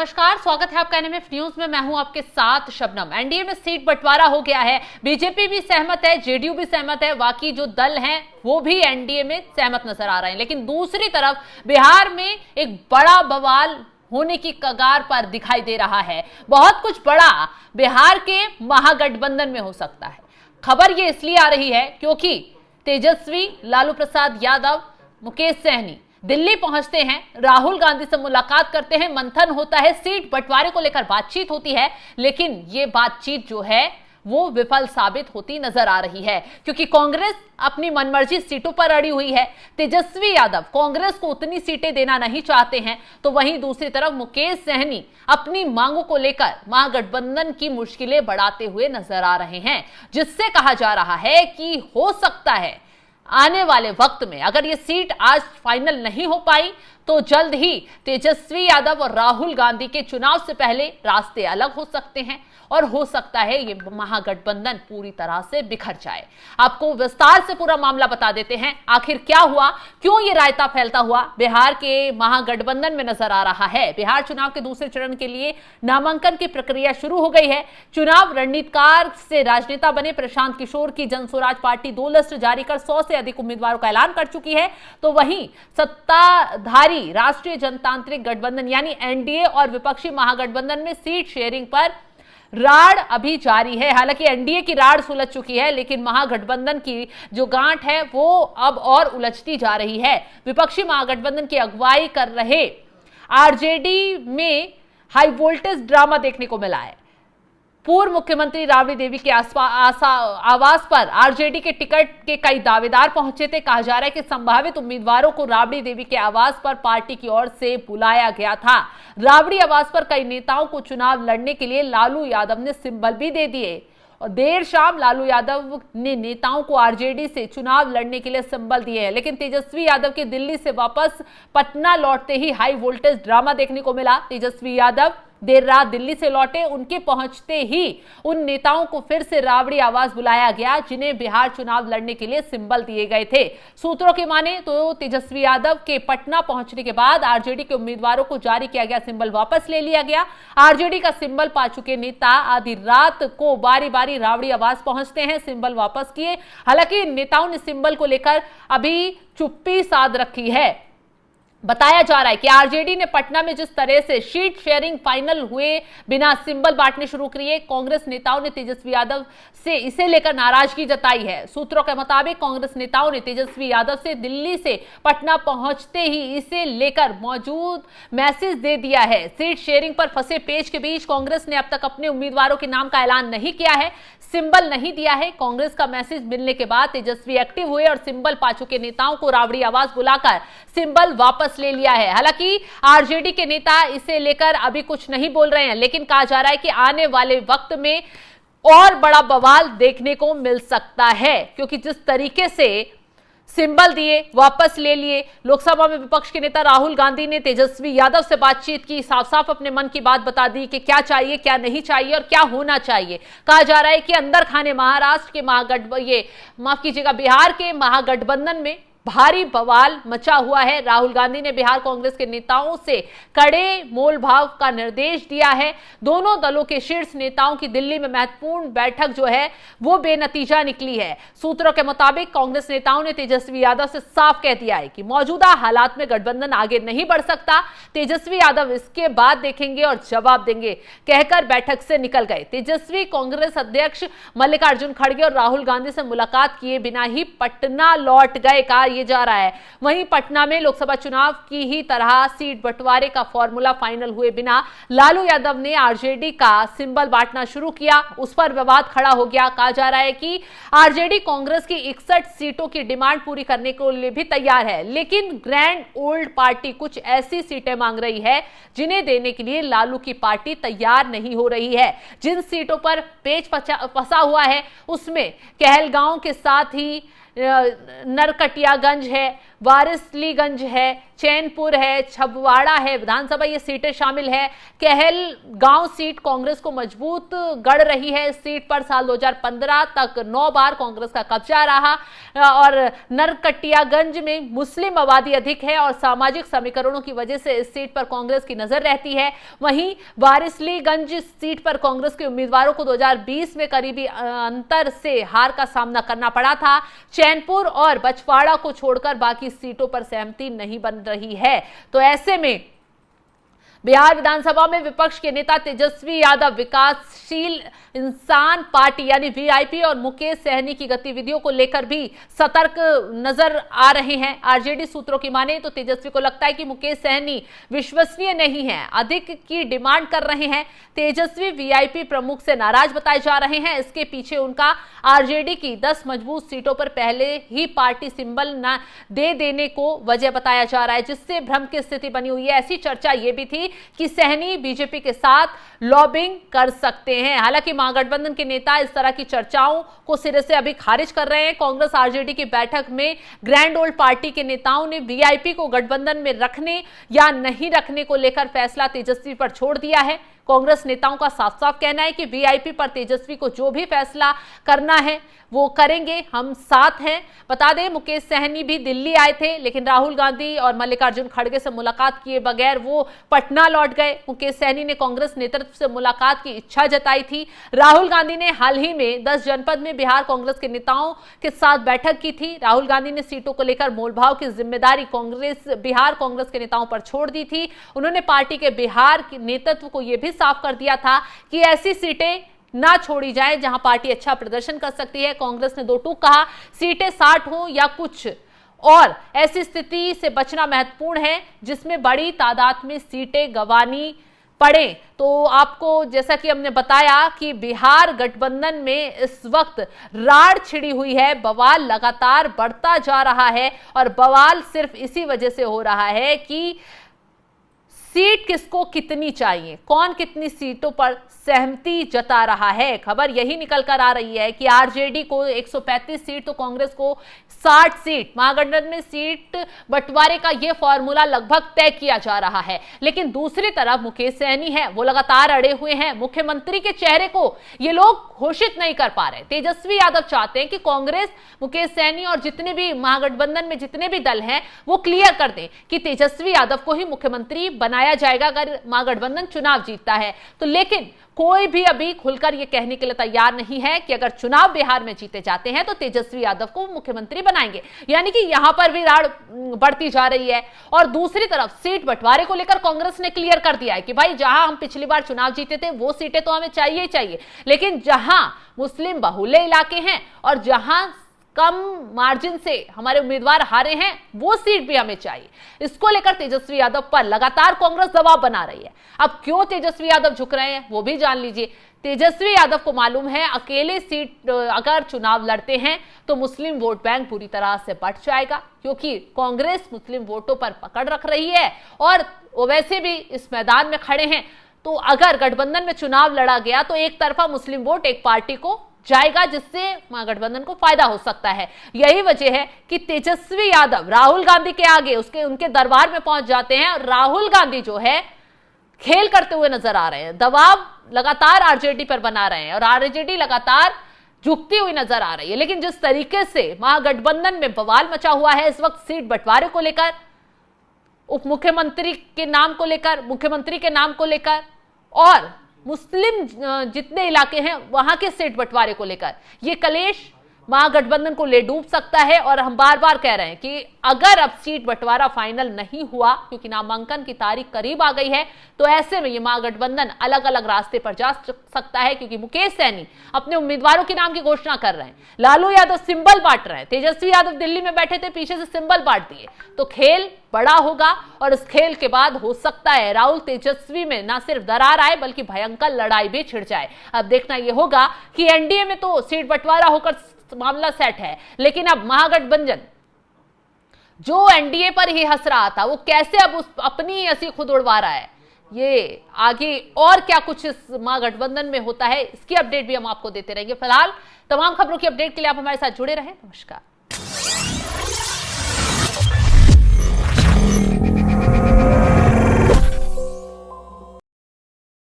नमस्कार, स्वागत है आपका एनएमएफ न्यूज में। मैं हूं आपके साथ शबनम। एनडीए में सीट बंटवारा हो गया है, बीजेपी भी सहमत है, जेडीयू भी सहमत है, बाकी जो दल हैं वो भी एनडीए में सहमत नजर आ रहे हैं। लेकिन दूसरी तरफ बिहार में एक बड़ा बवाल होने की कगार पर दिखाई दे रहा है। बहुत कुछ बड़ा बिहार के महागठबंधन में हो सकता है। खबर ये इसलिए आ रही है क्योंकि तेजस्वी, लालू प्रसाद यादव, मुकेश सहनी दिल्ली पहुंचते हैं, राहुल गांधी से मुलाकात करते हैं, मंथन होता है, सीट बंटवारे को लेकर बातचीत होती है। लेकिन ये बातचीत जो है वो विफल साबित होती नजर आ रही है क्योंकि कांग्रेस अपनी मनमर्जी सीटों पर अड़ी हुई है। तेजस्वी यादव कांग्रेस को उतनी सीटें देना नहीं चाहते हैं, तो वहीं दूसरी तरफ मुकेश सहनी अपनी मांगों को लेकर महागठबंधन की मुश्किलें बढ़ाते हुए नजर आ रहे हैं, जिससे कहा जा रहा है कि हो सकता है आने वाले वक्त में अगर ये सीट आज फाइनल नहीं हो पाई तो जल्द ही तेजस्वी यादव और राहुल गांधी के चुनाव से पहले रास्ते अलग हो सकते हैं और हो सकता है ये महागठबंधन पूरी तरह से बिखर जाए। आपको विस्तार से पूरा मामला बता देते हैं, आखिर क्या हुआ, क्यों ये रायता फैलता हुआ बिहार के महागठबंधन में नजर आ रहा है। बिहार चुनाव के दूसरे चरण के लिए नामांकन की प्रक्रिया शुरू हो गई है। चुनाव रणनीतिकार से राजनेता बने प्रशांत किशोर की जनस्वराज पार्टी 2 लिस्ट जारी कर 100 से अधिक उम्मीदवारों का ऐलान कर चुकी है। तो वहीं सत्ताधारी राष्ट्रीय जनतांत्रिक गठबंधन यानी एनडीए और विपक्षी महागठबंधन में सीट शेयरिंग पर राड़ अभी जारी है। हालांकि एनडीए की राड़ सुलझ चुकी है, लेकिन महागठबंधन की जो गांठ है वो अब और उलझती जा रही है। विपक्षी महागठबंधन की अगुवाई कर रहे आरजेडी में हाई वोल्टेज ड्रामा देखने को मिला है। पूर्व मुख्यमंत्री राबड़ी देवी के आवास पर आरजेडी के टिकट के कई दावेदार पहुंचे थे। कहा जा रहा है कि संभावित उम्मीदवारों को राबड़ी देवी के आवास पर पार्टी की ओर से बुलाया गया था। राबड़ी आवास पर कई नेताओं को चुनाव लड़ने के लिए लालू यादव ने सिंबल भी दे दिए और देर शाम लालू यादव ने नेताओं को आरजेडी से चुनाव लड़ने के लिए सिंबल दिए हैं। लेकिन तेजस्वी यादव के दिल्ली से वापस पटना लौटते ही हाई वोल्टेज ड्रामा देखने को मिला। तेजस्वी यादव देर रात दिल्ली से लौटे, उनके पहुंचते ही उन नेताओं को फिर से राबड़ी आवास बुलाया गया जिन्हें बिहार चुनाव लड़ने के लिए सिंबल दिए गए थे। सूत्रों की माने तो तेजस्वी यादव के पटना पहुंचने के बाद आरजेडी के उम्मीदवारों को जारी किया गया सिंबल वापस ले लिया गया। आरजेडी का सिंबल पा चुके नेता आधी रात को बारी बारी राबड़ी आवास पहुंचते हैं, सिंबल वापस किए। हालांकि नेताओं ने सिंबल को लेकर अभी चुप्पी साध रखी है। बताया जा रहा है कि आरजेडी ने पटना में जिस तरह से सीट शेयरिंग फाइनल हुए बिना सिंबल बांटने शुरू किए, कांग्रेस नेताओं ने तेजस्वी यादव से इसे लेकर नाराजगी जताई है। सूत्रों के मुताबिक कांग्रेस नेताओं ने तेजस्वी यादव से दिल्ली से पटना पहुंचते ही इसे लेकर मौजूद मैसेज दे दिया है। सीट शेयरिंग पर फंसे पेच के बीच कांग्रेस ने अब तक अपने उम्मीदवारों के नाम का ऐलान नहीं किया है, सिंबल नहीं दिया है। कांग्रेस का मैसेज मिलने के बाद तेजस्वी एक्टिव हुए और सिंबल पा चुके नेताओं को राबड़ी आवास बुलाकर सिंबल वापस ले लिया है। हालांकि आरजेडी के नेता इसे लेकर अभी कुछ नहीं बोल रहे हैं, लेकिन कहा जा रहा है कि आने वाले वक्त में और बड़ा बवाल देखने को मिल सकता है क्योंकि जिस तरीके से सिंबल दिए वापस ले लिए। लोकसभा में विपक्ष के नेता राहुल गांधी ने तेजस्वी यादव से बातचीत की, साफ साफ अपने मन की बात बता दी कि क्या चाहिए, क्या नहीं चाहिए और क्या होना चाहिए। कहा जा रहा है कि अंदर खाने महाराष्ट्र के बिहार के महागठबंधन में भारी बवाल मचा हुआ है। राहुल गांधी ने बिहार कांग्रेस के नेताओं से कड़े मोलभाव का निर्देश दिया है। दोनों दलों के शीर्ष नेताओं की दिल्ली में महत्वपूर्ण बैठक जो है वो बेनतीजा निकली है। सूत्रों के मुताबिक कांग्रेस नेताओं ने तेजस्वी यादव से साफ कह दिया है कि मौजूदा हालात में गठबंधन आगे नहीं बढ़ सकता, तेजस्वी यादव इसके बाद देखेंगे और जवाब देंगे, कहकर बैठक से निकल गए। तेजस्वी कांग्रेस अध्यक्ष मल्लिकार्जुन खड़गे और राहुल गांधी से मुलाकात किए बिना ही पटना लौट गए, कहा ये जा रहा है। वहीं पटना में लोकसभा चुनाव की ही तरह सीट बंटवारे का फॉर्मूला फाइनल हुए बिना लालू यादव ने आरजेडी का सिंबल बांटना शुरू किया, उस पर विवाद खड़ा हो गया। कहा जा रहा है कि आरजेडी कांग्रेस की 61 सीटों की डिमांड पूरी करने के लिए भी तैयार है, लेकिन ग्रैंड ओल्ड पार्टी कुछ ऐसी सीटें मांग रही है जिन्हें देने के लिए लालू की पार्टी तैयार नहीं हो रही है। जिन सीटों पर पेच फंसा हुआ है उसमें कहलगांव के साथ ही नरकटियागंज है, वारिसलीगंज है, चैनपुर है, छबवाड़ा है, विधानसभा ये सीटें शामिल है। कहलगांव सीट कांग्रेस को मजबूत गढ़ रही है। इस सीट पर साल 2015 तक 9 बार कांग्रेस का कब्जा रहा और नरकटियागंज में मुस्लिम आबादी अधिक है और सामाजिक समीकरणों की वजह से इस सीट पर कांग्रेस की नजर रहती है। वहीं वारिसलीगंज सीट पर कांग्रेस के उम्मीदवारों को 2020 में करीबी अंतर से हार का सामना करना पड़ा था। चैनपुर और बछवाड़ा को छोड़कर बाकी सीटों पर सहमति नहीं बन रही है। तो ऐसे में बिहार विधानसभा में विपक्ष के नेता तेजस्वी यादव विकासशील इंसान पार्टी यानी वीआईपी और मुकेश सहनी की गतिविधियों को लेकर भी सतर्क नजर आ रहे हैं। आरजेडी सूत्रों की माने तो तेजस्वी को लगता है कि मुकेश सहनी विश्वसनीय नहीं है, अधिक की डिमांड कर रहे हैं। तेजस्वी वीआईपी प्रमुख से नाराज बताए जा रहे हैं। इसके पीछे उनका आरजेडी की 10 मजबूत सीटों पर पहले ही पार्टी सिंबल न दे देने को वजह बताया जा रहा है, जिससे भ्रम की स्थिति बनी हुई है। ऐसी चर्चा ये भी थी कि सहनी बीजेपी के साथ लॉबिंग कर सकते हैं। हालांकि महागठबंधन के नेता इस तरह की चर्चाओं को सिरे से अभी खारिज कर रहे हैं। कांग्रेस आरजेडी की बैठक में ग्रैंड ओल्ड पार्टी के नेताओं ने वीआईपी को गठबंधन में रखने या नहीं रखने को लेकर फैसला तेजस्वी पर छोड़ दिया है। कांग्रेस नेताओं का साफ साफ कहना है कि वीआईपी पर तेजस्वी को जो भी फैसला करना है वो करेंगे, हम साथ हैं। बता दें मुकेश सहनी भी दिल्ली आए थे, लेकिन राहुल गांधी और मल्लिकार्जुन खड़गे से मुलाकात किए बगैर वो पटना लौट गए। मुकेश सहनी ने कांग्रेस नेतृत्व से मुलाकात की इच्छा जताई थी। राहुल गांधी ने हाल ही में 10 जनपद में बिहार कांग्रेस के नेताओं के साथ बैठक की थी। राहुल गांधी ने सीटों को लेकर मोलभाव की जिम्मेदारी बिहार कांग्रेस के नेताओं पर छोड़ दी थी। उन्होंने पार्टी के बिहार नेतृत्व को यह भी साफ कर दिया था कि ऐसी सीटें ना छोड़ी जाए जहां पार्टी अच्छा प्रदर्शन कर सकती है। कांग्रेस ने दो टूक कहा, सीटें 60 हो या कुछ और, ऐसी स्थिति से बचना महत्वपूर्ण है जिसमें बड़ी तादाद में सीटें गंवानी पड़े। तो आपको जैसा कि हमने बताया कि बिहार गठबंधन में इस वक्त राड़ छिड़ी हुई है, बवाल लगातार बढ़ता जा रहा है और बवाल सिर्फ इसी वजह से हो रहा है कि सीट किसको कितनी चाहिए, कौन कितनी सीटों पर सहमति जता रहा है। खबर यही निकल कर आ रही है कि आरजेडी को 135 सीट तो कांग्रेस को 60 सीट, महागठबंधन में सीट बंटवारे का यह फॉर्मूला लगभग तय किया जा रहा है। लेकिन दूसरी तरफ मुकेश सहनी है, वो लगातार अड़े हुए हैं। मुख्यमंत्री के चेहरे को ये लोग घोषित नहीं कर पा रहे। तेजस्वी यादव चाहते हैं कि कांग्रेस, मुकेश सहनी और जितने भी महागठबंधन में जितने भी दल हैं वो क्लियर कर दें कि तेजस्वी यादव को ही मुख्यमंत्री बनाया जाएगा अगर महागठबंधन चुनाव जीतता है तो। लेकिन कोई भी अभी खुलकर यह कहने के लिए तैयार नहीं है कि अगर चुनाव बिहार में जीते जाते हैं तो तेजस्वी यादव को मुख्यमंत्री बनाएंगे। यानी कि यहां पर भी राड़ बढ़ती जा रही है। और दूसरी तरफ सीट बंटवारे को लेकर कांग्रेस ने क्लियर कर दिया है कि भाई जहां हम पिछली बार चुनाव जीते थे वो सीटें तो हमें चाहिए ही चाहिए, लेकिन जहां मुस्लिम बहुल्य इलाके हैं और जहां कम मार्जिन से हमारे उम्मीदवार हारे हैं वो सीट भी हमें चाहिए। इसको लेकर तेजस्वी यादव पर लगातार कांग्रेस दबाव बना रही है। अब क्यों तेजस्वी यादव झुक रहे हैं वो भी जान लीजिए। तेजस्वी यादव को मालूम है अकेले सीट अगर चुनाव लड़ते हैं तो मुस्लिम वोट बैंक पूरी तरह से बढ़ जाएगा, क्योंकि कांग्रेस मुस्लिम वोटों पर पकड़ रख रही है और वो वैसे भी इस मैदान में खड़े हैं। तो अगर गठबंधन में चुनाव लड़ा गया तो एक तरफा मुस्लिम वोट एक पार्टी को जाएगा, जिससे महागठबंधन को फायदा हो सकता है। यही वजह है कि तेजस्वी यादव राहुल गांधी के आगे उनके दरबार में पहुंच जाते हैं और राहुल गांधी जो है खेल करते हुए नजर आ रहे हैं, दबाव लगातार आरजेडी पर बना रहे हैं और आरजेडी लगातार झुकती हुई नजर आ रही है। लेकिन जिस तरीके से महागठबंधन में बवाल मचा हुआ है इस वक्त सीट बंटवारे को लेकर, उप मुख्यमंत्री के नाम को लेकर, मुख्यमंत्री के नाम को लेकर और मुस्लिम जितने इलाके हैं वहां के सीट बंटवारे को लेकर, ये कलेश महागठबंधन को ले डूब सकता है। और हम बार बार कह रहे हैं कि अगर अब सीट बंटवारा फाइनल नहीं हुआ, क्योंकि नामांकन की तारीख करीब आ गई है, तो ऐसे में ये महागठबंधन अलग अलग रास्ते पर जा सकता है। क्योंकि मुकेश सहनी अपने उम्मीदवारों के नाम की घोषणा कर रहे हैं, लालू यादव सिंबल बांट रहे हैं, तेजस्वी यादव दिल्ली में बैठे थे पीछे से सिंबल बांट दिए। तो खेल बड़ा होगा और इस खेल के बाद हो सकता है राहुल तेजस्वी में ना सिर्फ दरार आए बल्कि भयंकर लड़ाई भी छिड़ जाए। अब देखना यह होगा कि एनडीए में तो सीट बंटवारा होकर मामला सेट है, लेकिन अब महागठबंधन जो एनडीए पर ही हंस रहा था वो कैसे अब अपनी हंसी खुद उड़वा रहा है। ये आगे और क्या कुछ इस महागठबंधन में होता है, इसकी अपडेट भी हम आपको देते रहेंगे। फिलहाल तमाम खबरों की अपडेट के लिए आप हमारे साथ जुड़े रहें। नमस्कार।